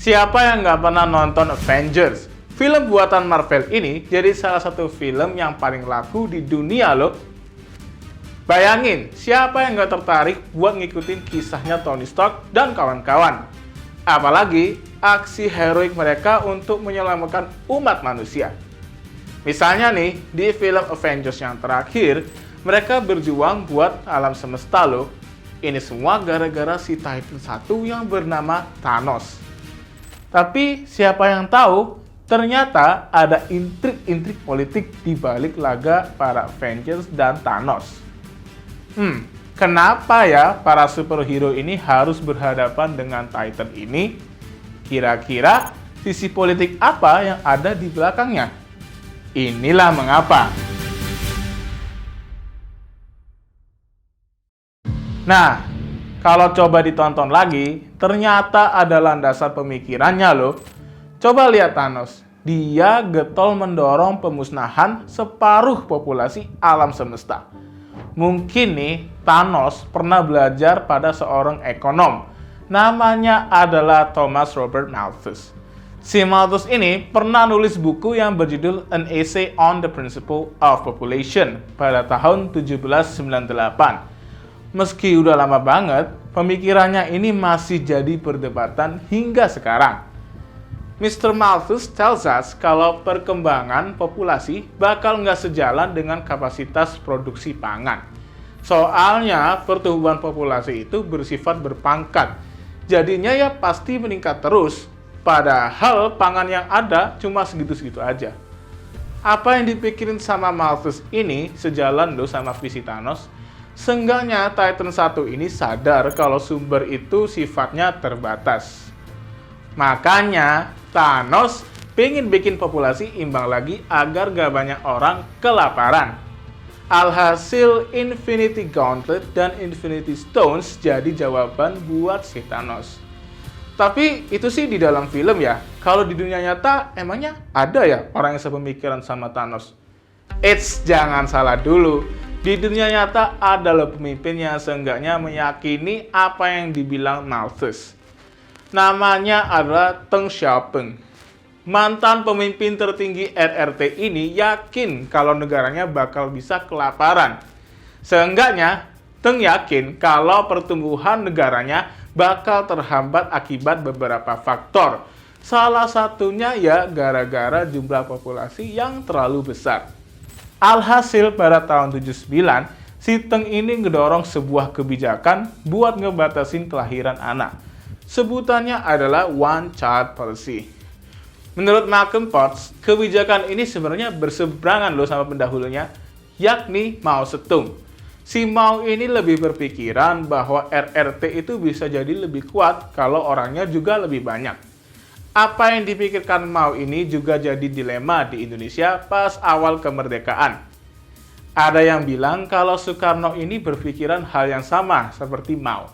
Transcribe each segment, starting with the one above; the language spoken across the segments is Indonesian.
Siapa yang nggak pernah nonton Avengers? Film buatan Marvel ini jadi salah satu film yang paling laku di dunia loh. Bayangin, siapa yang nggak tertarik buat ngikutin kisahnya Tony Stark dan kawan-kawan? Apalagi aksi heroik mereka untuk menyelamatkan umat manusia. Misalnya nih, di film Avengers yang terakhir, mereka berjuang buat alam semesta loh. Ini semua gara-gara si Titan 1 yang bernama Thanos. Tapi siapa yang tahu, ternyata ada intrik-intrik politik di balik laga para Avengers dan Thanos. Kenapa ya para superhero ini harus berhadapan dengan Titan ini? Kira-kira sisi politik apa yang ada di belakangnya? Inilah mengapa. Nah, kalau coba ditonton lagi, ternyata ada landasan pemikirannya loh. Coba lihat Thanos. Dia getol mendorong pemusnahan separuh populasi alam semesta. Mungkin nih, Thanos pernah belajar pada seorang ekonom. Namanya adalah Thomas Robert Malthus. Si Malthus ini pernah nulis buku yang berjudul An Essay on the Principle of Population pada tahun 1798. Meski udah lama banget, pemikirannya ini masih jadi perdebatan hingga sekarang. Mr. Malthus tells us kalau perkembangan populasi bakal nggak sejalan dengan kapasitas produksi pangan. Soalnya pertumbuhan populasi itu bersifat berpangkat. Jadinya ya pasti meningkat terus. Padahal pangan yang ada cuma segitu-segitu aja. Apa yang dipikirin sama Malthus ini sejalan loh sama visi Thanos. Seenggaknya Titan 1 ini sadar kalau sumber itu sifatnya terbatas. Makanya Thanos pengen bikin populasi imbang lagi agar gak banyak orang kelaparan. Alhasil Infinity Gauntlet dan Infinity Stones jadi jawaban buat si Thanos. Tapi itu sih di dalam film ya. Kalau di dunia nyata emangnya ada ya orang yang sepemikiran sama Thanos? Eits, jangan salah dulu. Di dunia nyata ada loh pemimpin yang seenggaknya meyakini apa yang dibilang Malthus. Namanya adalah Deng Xiaoping. Mantan pemimpin tertinggi RRT ini yakin kalau negaranya bakal bisa kelaparan. Seenggaknya, Deng yakin kalau pertumbuhan negaranya bakal terhambat akibat beberapa faktor. Salah satunya ya gara-gara jumlah populasi yang terlalu besar. Alhasil pada tahun 79, si Deng ini ngedorong sebuah kebijakan buat ngebatasin kelahiran anak. Sebutannya adalah One Child Policy. Menurut Malcolm Potts, kebijakan ini sebenarnya berseberangan loh sama pendahulunya, yakni Mao Zedong. Si Mao ini lebih berpikiran bahwa RRT itu bisa jadi lebih kuat kalau orangnya juga lebih banyak. Apa yang dipikirkan Mao ini juga jadi dilema di Indonesia pas awal kemerdekaan. Ada yang bilang kalau Soekarno ini berpikiran hal yang sama seperti Mao.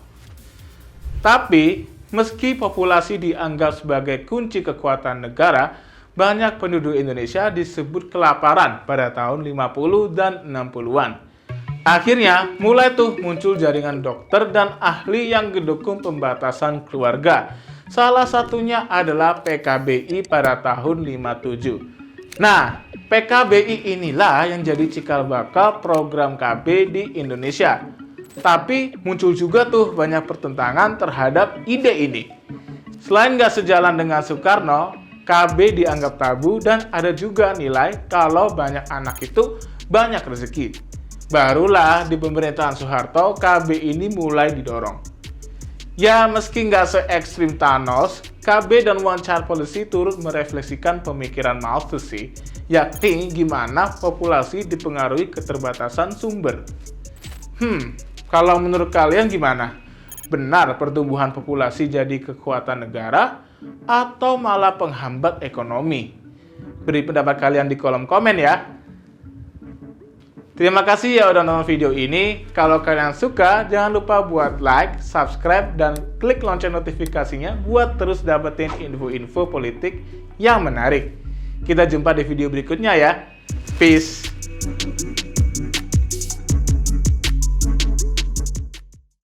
Tapi, meski populasi dianggap sebagai kunci kekuatan negara, banyak penduduk Indonesia disebut kelaparan pada tahun 50 dan 60-an. Akhirnya, mulai tuh muncul jaringan dokter dan ahli yang mendukung pembatasan keluarga. Salah satunya adalah PKBI pada tahun 57. Nah, PKBI inilah yang jadi cikal bakal program KB di Indonesia. Tapi muncul juga tuh banyak pertentangan terhadap ide ini. Selain nggak sejalan dengan Soekarno, KB dianggap tabu dan ada juga nilai kalau banyak anak itu banyak rezeki. Barulah di pemerintahan Soeharto, KB ini mulai didorong. Ya, meski nggak se-ekstrim Thanos, KB dan One Child Policy turut merefleksikan pemikiran Malthus sih, yakni gimana populasi dipengaruhi keterbatasan sumber. Kalau menurut kalian gimana? Benar pertumbuhan populasi jadi kekuatan negara atau malah penghambat ekonomi? Beri pendapat kalian di kolom komen ya. Terima kasih ya udah nonton video ini. Kalau kalian suka, jangan lupa buat like, subscribe, dan klik lonceng notifikasinya buat terus dapetin info-info politik yang menarik. Kita jumpa di video berikutnya ya. Peace.